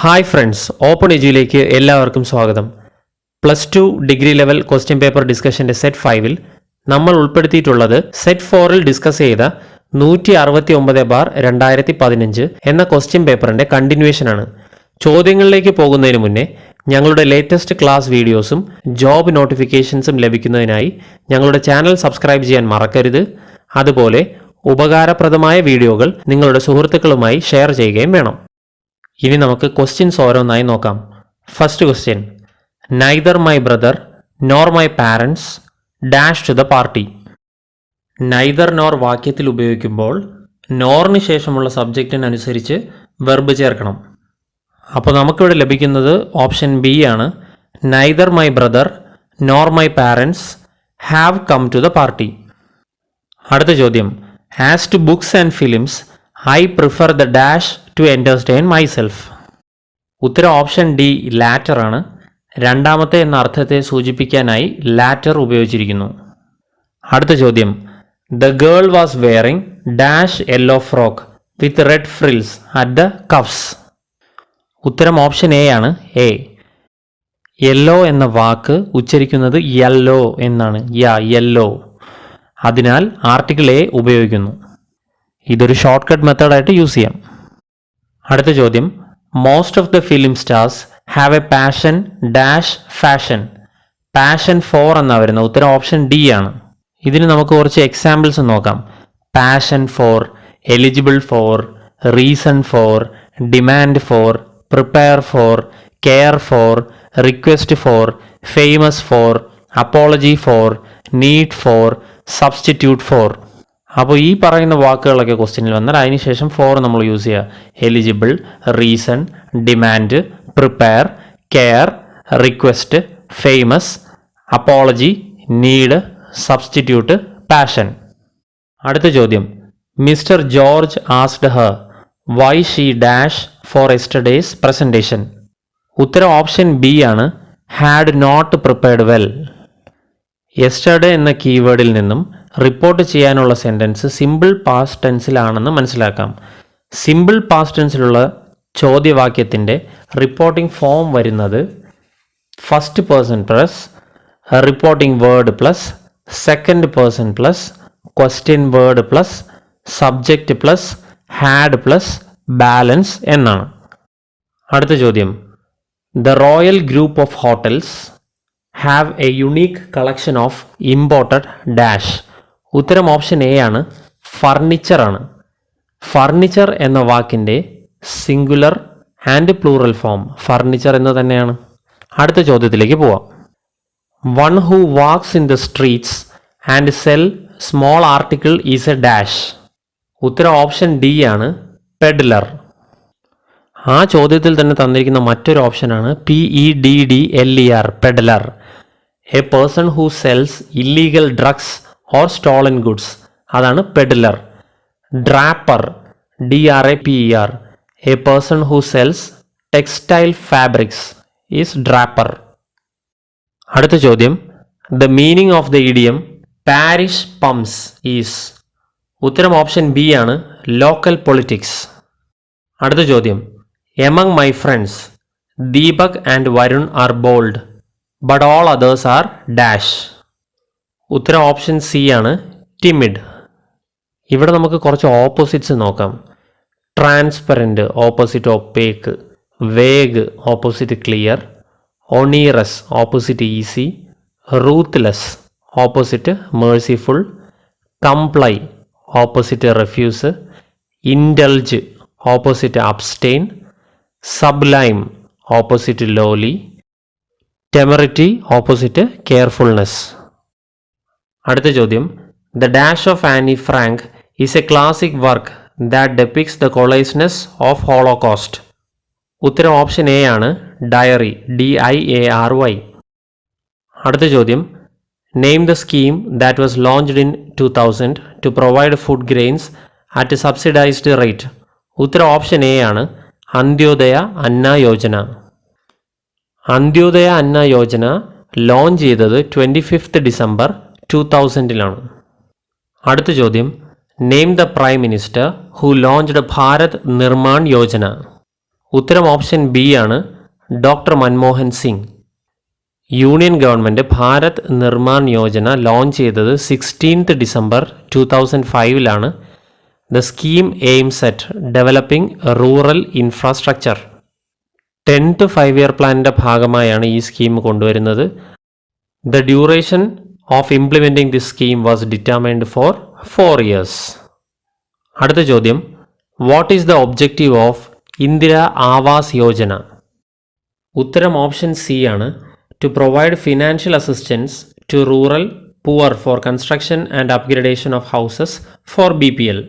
Hi friends, open എജ്യൂയിലേക്ക് എല്ലാവർക്കും സ്വാഗതം. +2 degree level question paper ഡിസ്കഷൻ്റെ സെറ്റ് 5-ൽ നമ്മൾ ഉൾപ്പെടുത്തിയിട്ടുള്ളത് സെറ്റ് 4-ൽ ഡിസ്കസ് ചെയ്ത 169/2015 എന്ന ക്വസ്റ്റ്യൻ പേപ്പറിൻ്റെ കണ്ടിന്യൂവേഷനാണ്. ചോദ്യങ്ങളിലേക്ക് പോകുന്നതിന് മുന്നേ ഞങ്ങളുടെ ലേറ്റസ്റ്റ് ക്ലാസ് വീഡിയോസും ജോബ് നോട്ടിഫിക്കേഷൻസും ലഭിക്കുന്നതിനായി ഞങ്ങളുടെ ചാനൽ സബ്സ്ക്രൈബ് ചെയ്യാൻ മറക്കരുത്. അതുപോലെ ഉപകാരപ്രദമായ വീഡിയോകൾ നിങ്ങളുടെ സുഹൃത്തുക്കളുമായി ഷെയർ ചെയ്യുകയും വേണം. ഇനി നമുക്ക് ക്വസ്റ്റ്യൻസ് ഓരോന്നായി നോക്കാം. First question: neither my brother nor my parents dash to the party. Neither nor വാക്യത്തിൽ ഉപയോഗിക്കുമ്പോൾ നോറിന് ശേഷമുള്ള സബ്ജക്റ്റിനനുസരിച്ച് വെർബ് ചേർക്കണം. അപ്പോൾ നമുക്കിവിടെ ലഭിക്കുന്നത് ഓപ്ഷൻ ബി ആണ്. Neither my brother nor my parents have come to the party. അടുത്ത ചോദ്യം: as to books and films I prefer the dash to entertain myself. ഉത്തരം ഓപ്ഷൻ ഡി ലാറ്റർ ആണ്. രണ്ടാമത്തെ എന്ന അർത്ഥത്തെ സൂചിപ്പിക്കാനായി ലാറ്റർ ഉപയോഗിച്ചിരിക്കുന്നു. അടുത്ത ചോദ്യം: the girl was wearing dash yellow frock with red frills at the cuffs. ഉത്തരം ഓപ്ഷൻ എ ആണ്. എ. യെല്ലോ എന്ന വാക്ക് ഉച്ചരിക്കുന്നത് യെല്ലോ എന്നാണ്. യെല്ലോ. അതിനാൽ ആർട്ടിക്കിൾ എ ഉപയോഗിക്കുന്നു. ഇതൊരു ഷോർട്ട് കട്ട് മെത്തേഡായിട്ട് യൂസ് ചെയ്യാം. അടുത്ത ചോദ്യം: most of the film stars have A passion dash fashion. Passion for എന്നാണ് വരുന്നത്. ഉത്തരം ഓപ്ഷൻ ഡി ആണ്. ഇതിന് നമുക്ക് കുറച്ച് എക്സാമ്പിൾസ് നോക്കാം. Passion for, eligible for, reason for, demand for, prepare for, care for, request for, famous for, apology four, need for, substitute for. അപ്പോൾ ഈ പറയുന്ന വാക്കുകളൊക്കെ ക്വസ്റ്റ്യനിൽ വന്നാൽ അതിനുശേഷം ഫോർ നമ്മൾ യൂസ് ചെയ്യുക. Eligible, reason, demand, prepare, care, request, famous, apology, need, substitute, passion. അടുത്ത ചോദ്യം: mister George asked her why she dash for yesterday's presentation. ഉത്തരം ഓപ്ഷൻ ബി ആണ്. Had not prepared well. Yesterday എന്ന കീവേഡിൽ നിന്നും റിപ്പോർട്ട് ചെയ്യാനുള്ള സെൻറ്റൻസ് സിമ്പിൾ പാസ്റ്റ് ടെൻസിലാണെന്ന് മനസ്സിലാക്കാം. Simple past ടെൻസിലുള്ള ചോദ്യവാക്യത്തിൻ്റെ reporting form വരുന്നത് first person plus reporting word plus second person plus question word plus subject plus had plus balance എന്നാണ്. അടുത്ത ചോദ്യം: the royal group of hotels have A unique collection of imported dash. ഉത്തരം option A ആണ്. Furniture ആണ്. Furniture എന്ന വാക്കിൻ്റെ singular and plural form furniture എന്ന് തന്നെയാണ്. അടുത്ത ചോദ്യത്തിലേക്ക് പോവാം. One who wax in the streets and cell small article is a dash. ഉത്തരം ഓപ്ഷൻ ഡി ആണ്. പെഡ്ലർ. ആ ചോദ്യത്തിൽ തന്നെ തന്നിരിക്കുന്ന മറ്റൊരു ഓപ്ഷനാണ് PEDDLER, peddler. A person who sells illegal drugs or stolen goods, അതാണ് peddler. Draper, DRAPER, a person who sells textile fabrics is draper. അടുത്ത ചോദ്യം: the meaning of the idiom parish pump is. ഉത്തരം ഓപ്ഷൻ ബി ആണ്. Local politics. അടുത്ത ചോദ്യം: Among my friends, Deepak and Varun are bold, but all others are dash. ഉത്തരം option C ആണ്. Timid. ഇവിടെ നമുക്ക് കുറച്ച് ഓപ്പോസിറ്റ്സ് നോക്കാം. Transparent opposite opaque, vague opposite clear, onerous opposite easy, ruthless opposite merciful, comply opposite refuse, indulge opposite abstain, sublime opposite lowly, temerity opposite carefulness. അടുത്ത ചോദ്യം: the dash of Anne Frank is a classic work that depicts the callousness of Holocaust. ഉത്തരം option A ആണ്. Diary, DIARY. അടുത്ത ചോദ്യം: name the scheme that was launched in 2000 to provide food grains at subsidised rate. ഉത്തരം option A ആണ്. Antyodaya Anna Yojana. Antyodaya Anna Yojana launch ചെയ്തത് 25 December 2000-ലാണ്. അടുത്ത ചോദ്യം: name the prime minister who launched Bharat Nirman Yojana. ഉത്തരം ഓപ്ഷൻ ബി ആണ്, doctor Manmohan Singh. Union government Bharat Nirman Yojana launch ചെയ്തത് 16th December 2005 the scheme aims at developing rural infrastructure. 10th 5-year പ്ലാനിൻ്റെ ഭാഗമായാണ് ഈ സ്കീം കൊണ്ടുവരുന്നത്. The duration of implementing this scheme was determined for 4 years. അടുത്ത ചോദ്യം, what is the objective of Indira Awas Yojana? ഉത്തരം option C ആണ്, to provide financial assistance to rural poor for construction and upgradation of houses for BPL.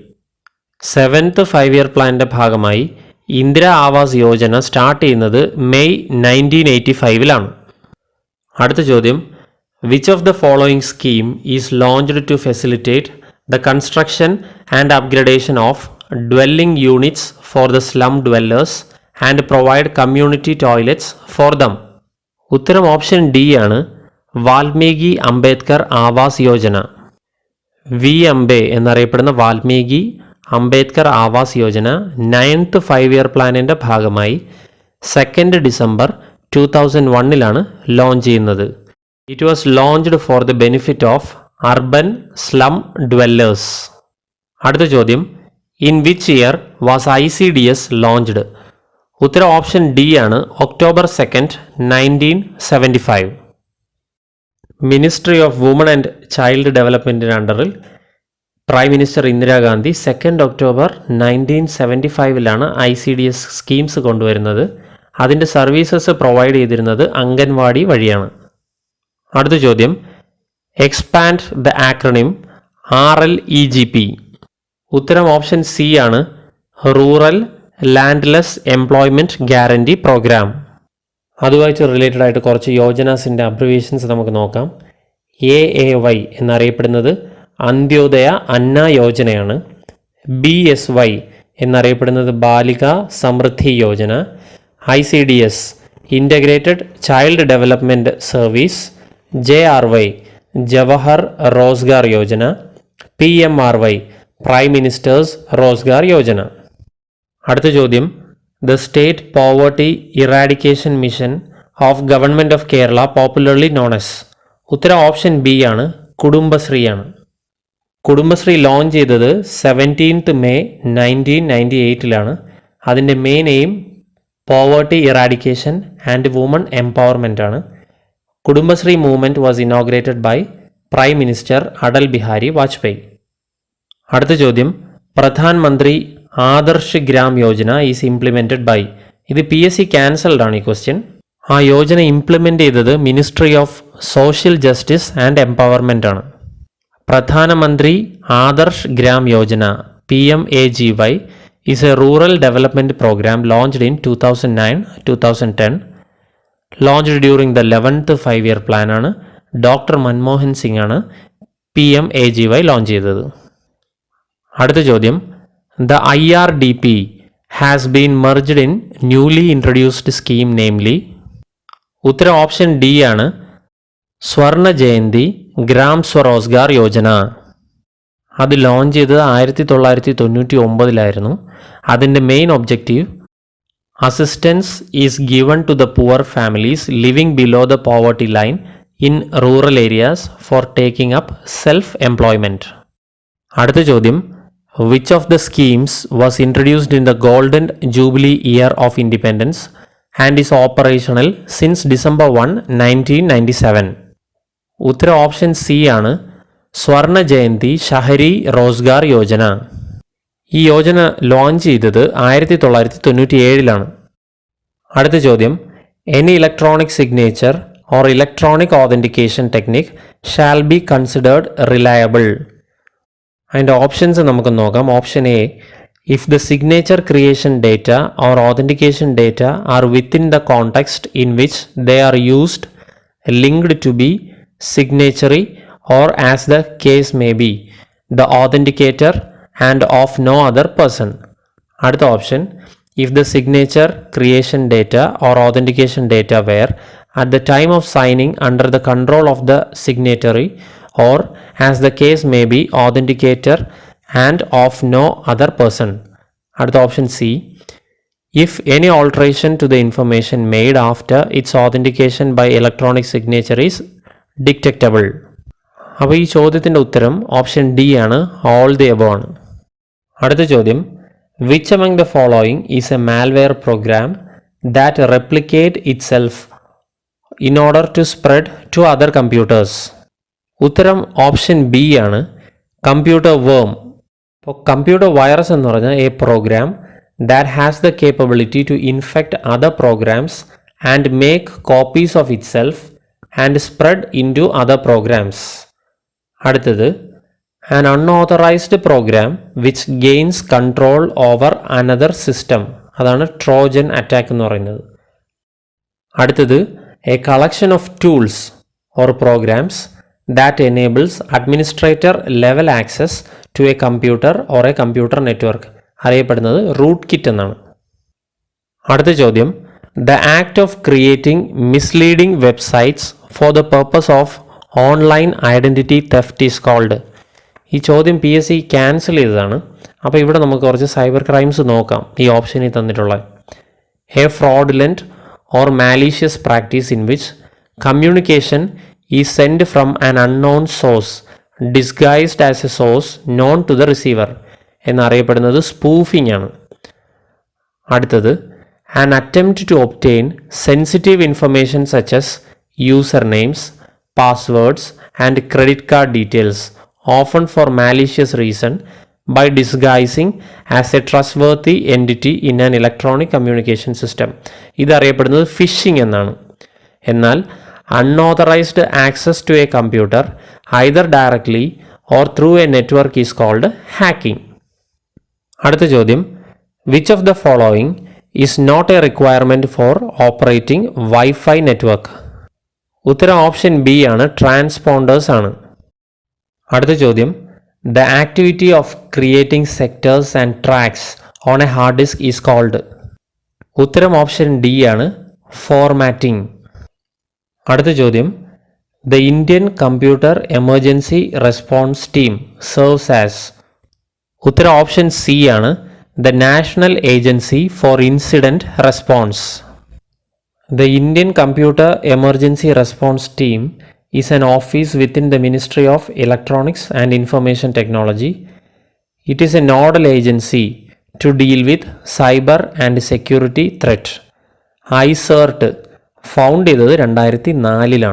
7th 5-year പ്ലാനിൻ്റെ ഭാഗമായി Indira Awas Yojana start ചെയ്യുന്നത് May 1985. അടുത്ത ചോദ്യം, which of the following scheme is launched to facilitate the construction and upgradation of dwelling units for the slum dwellers and provide community toilets for them? ഉത്തരം option D ആണ്, Valmiki Ambedkar Awas Yojana. VAMBE എന്നറിയപ്പെടുന്ന Valmiki Ambedkar Awas Yojana 9th 5-year പ്ലാനിൻ്റെ ഭാഗമായി 2nd December 2001 launch ചെയ്യുന്നത്. It was launched for the benefit of urban slum dwellers. അടുത്ത ചോദ്യം, in which year was ICDS launched? ഉത്തരം option D ആണ്, October 2nd 1975. Ministry of woman and child ഡെവലപ്മെൻറ്റിന് അണ്ടറിൽ prime minister Indira Gandhi 2nd October 1975 ICDS schemes കൊണ്ടുവരുന്നത്. അതിൻ്റെ services provide ചെയ്തിരുന്നത് അംഗൻവാടി വഴിയാണ്. അടുത്ത ചോദ്യം, എക്സ്പാൻഡ് ദ ആക്രണിം RLEGP. ഉത്തരം ഓപ്ഷൻ സി ആണ്, rural landless employment guarantee programme. അതുമായിട്ട് റിലേറ്റഡ് ആയിട്ട് കുറച്ച് യോജനാസിൻ്റെ അബ്രിവേഷൻസ് നമുക്ക് നോക്കാം. AAY എന്നറിയപ്പെടുന്നത് അന്ത്യോദയ അന്ന യോജനയാണ്. BSY എന്നറിയപ്പെടുന്നത് Balika Samriddhi Yojana. ICDS integrated child development service. JRY Jawahar Rozgar Yojana. PMRY prime minister's Rozgar Yojana. അടുത്ത ചോദ്യം, the state poverty eradication mission of government of Kerala popularly known as. ഉത്തരം ഓപ്ഷൻ ബി ആണ്, കുടുംബശ്രീയാണ്. കുടുംബശ്രീ ലോഞ്ച് ചെയ്തത് 17th May 1998. അതിൻ്റെ main aim poverty eradication and woman empowerment ആണ്. Kudumbashree movement was inaugurated by prime minister Atal Bihari Vajpayee. അടുത്ത ചോദ്യം, Pradhan Mantri Adarsh Gram Yojana is implemented by. ഇത് PSC cancelled ആണ് ഈ ക്വസ്റ്റ്യൻ. ആ യോജന ഇംപ്ലിമെൻ്റ് ചെയ്തത് ministry of social justice and empowerment ആണ്. Pradhanmantri Adarsh Gram Yojana PMAGY is a rural development program launched in 2009-2010. Launched during the 11th 5-year plan ആണ്. Doctor Manmohan Singh ആണ് PMAGY ലോഞ്ച് ചെയ്തത്. അടുത്ത ചോദ്യം, the IRDP has been merged in newly introduced scheme namely. ഉത്തരം option D ആണ്, Swarna Jayanti gram Swarozgar Yojana. അത് launch ചെയ്തത് 1999. അതിൻ്റെ main objective assistance is given to the poor families living below the poverty line in rural areas for taking up self employment. അടുത്ത ചോദ്യം, which of the schemes was introduced in the golden jubilee year of independence and is operational since December 1, 1997? ഉത്തരം option C ആണ്, സ്വർണ ജയന്തി ഷഹരി റോസ്ഗാർ യോജന. ഈ Yojana launch ചെയ്തത് 1997. അടുത്ത ചോദ്യം, any electronic signature or electronic authentication technique shall be considered reliable. അതിൻ്റെ options നമുക്ക് നോക്കാം. Option A, if the signature creation data or authentication data are within the context in which they are used linked to be signatory or as the case may be the authenticator and of no other person. അടുത്ത option, if the signature creation data or authentication data were at the time of signing under the control of the signatory or as the case may be authenticator and of no other person. അടുത്ത option C, if any alteration to the information made after its authentication by electronic signature is detectable. അപ്പോൾ ഈ ചോദ്യത്തിൻ്റെ ഉത്തരം option D ആണ്, all the above ആണ്. അടുത്ത ചോദ്യം, which among the following is a malware program that replicate itself in order to spread to other computers? ഉത്തരം option B ആണ്, കമ്പ്യൂട്ടർ വേം. അപ്പോൾ കമ്പ്യൂട്ടർ വൈറസ് എന്ന് പറഞ്ഞാൽ a program that has the capability to infect other programs and make copies of itself and spread into other programs. അടുത്തത്, an unauthorized program which gains control over another system. അതാണ് Trojan attack എന്ന് പറയുന്നത്. അടുത്തത്, a collection of tools or programs that enables administrator level access to a computer or a computer network. അറിയപ്പെടുന്നത് root kit എന്നാണ്. അടുത്ത ചോദ്യം, the act of creating misleading websites for the purpose of online identity theft is called. ഈ ചോദ്യം PSC cancel ചെയ്തതാണ്. അപ്പോൾ ഇവിടെ നമുക്ക് കുറച്ച് സൈബർ ക്രൈംസ് നോക്കാം. ഈ ഓപ്ഷനിൽ തന്നിട്ടുള്ള a fraudulent or malicious practice in which communication is send from an unknown source disguised as a source known to the receiver എന്നറിയപ്പെടുന്നത് സ്പൂഫിംഗ് ആണ്. അടുത്തത്, an attempt to obtain sensitive information such as user names, passwords and credit card details often for malicious reason by disguising as a trustworthy entity in an electronic communication system. ഇതറിയപ്പെടുന്നത് phishing എന്നാണ്. എന്നാൽ unauthorised access to a computer either directly or through a network is called hacking. അടുത്ത ചോദ്യം, which of the following is not a requirement for operating wifi network? ഉത്തരം option B ആണ്, transponders ആണ്. അടുത്ത ചോദ്യം, the activity of creating sectors and tracks on a hard disk is called. ഉത്തരം option D ആണ്, formatting. അടുത്ത ചോദ്യം, the Indian computer emergency response team serves as. ഉത്തരം ഓപ്ഷൻ സി ആണ്, the national agency for incident response. The Indian computer emergency response team is an office within the ministry of electronics and information technology. It is a nodal agency to deal with cyber and security threat. ICERT found ചെയ്തത് 2004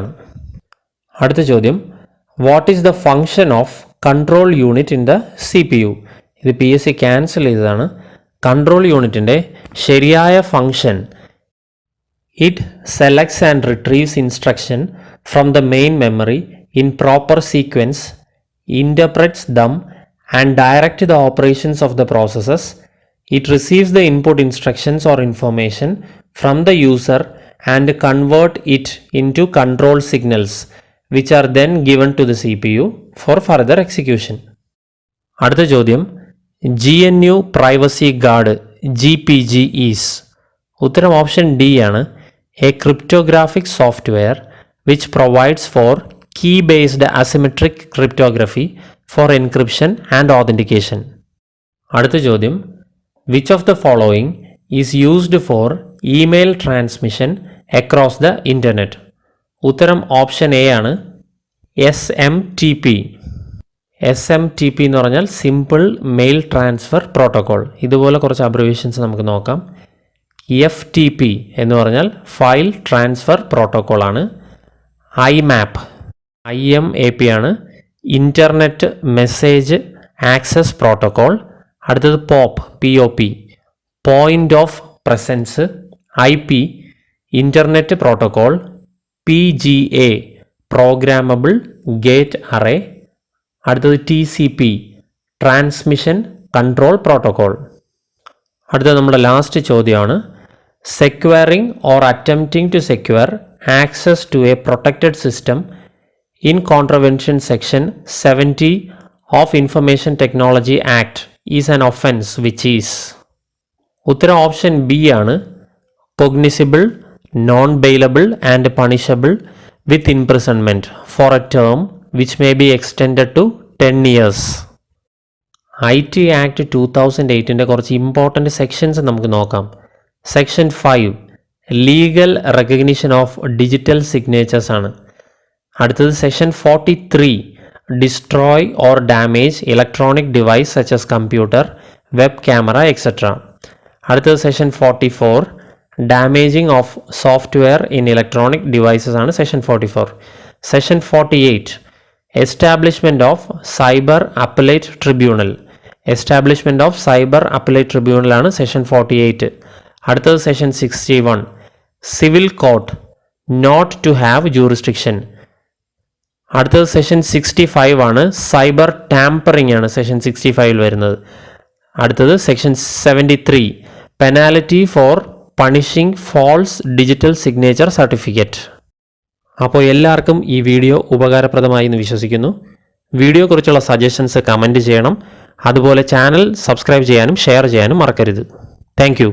അടുത്ത ചോദ്യം, what is the function of control unit in the CPU? ഇത് PSC cancel ചെയ്തതാണ്. Control യൂണിറ്റിൻ്റെ ശരിയായ function, it selects and retrieves instruction from the main memory in proper sequence, interprets them and direct the operations of the processes. It receives the input instructions or information from the user and convert it into control signals which are then given to the CPU for further execution. അടുത്ത ചോദ്യം, GNU Privacy Guard GPG is. ഉത്തരം option D ആണ്, A cryptographic software which provides for key-based asymmetric cryptography for encryption and authentication. അടുത്ത ചോദ്യം, which of the following is used for email transmission across the internet? ഉത്തരം option A ആണ്, SMTP. SMTP എന്ന് പറഞ്ഞാൽ simple mail transfer protocol. ഇതുപോലെ കുറച്ച് abbreviations നമുക്ക് നോക്കാം. FTP എന്ന് പറഞ്ഞാൽ ഫയൽ ട്രാൻസ്ഫർ പ്രോട്ടോക്കോൾ ആണ്. IMAP ആണ്, ഇൻ്റർനെറ്റ് മെസ്സേജ് ആക്സസ് പ്രോട്ടോക്കോൾ. അടുത്തത് POP point of presence. IP internet protocol. PGA programmable gate array. അടുത്തത് TCP ട്രാൻസ്മിഷൻ കൺട്രോൾ പ്രോട്ടോക്കോൾ. അടുത്തത് നമ്മുടെ ലാസ്റ്റ് ചോദ്യമാണ്, securing or attempting to secure access to a protected system in contravention section 70 of information technology act is an offence which is. ഉത്തരം option B ആണ്, cognizable, non bailable and punishable with imprisonment for a term which may be extended to 10 years. IT Act 2008 കുറച്ച് important sections നമുക്ക് നോക്കാം. Section 5 legal recognition of digital signatures ആണ്. അടുത്തത് section 43 destroy or damage electronic device such as computer, web camera etcetera. അടുത്തത് section 44 damaging of software in electronic devices ആണ് section 44. Section 48 establishment of cyber appellate tribunal. Establishment of cyber appellate tribunal ആണ് section 48. അടുത്തത് section 61 civil court not to have jurisdiction. അടുത്തത് section 65 ആണ് cyber tampering ആണ് section 65 വരുന്നത്. അടുത്തത് section 73 penalty for punishing false digital signature certificate. അപ്പോൾ എല്ലാവർക്കും ഈ വീഡിയോ ഉപകാരപ്രദമായി എന്ന് വിശ്വസിക്കുന്നു. വീഡിയോയെക്കുറിച്ചുള്ള സജഷൻസ് കമൻറ്റ് ചെയ്യണം. അതുപോലെ ചാനൽ സബ്സ്ക്രൈബ് ചെയ്യാനും ഷെയർ ചെയ്യാനും മറക്കരുത്. താങ്ക്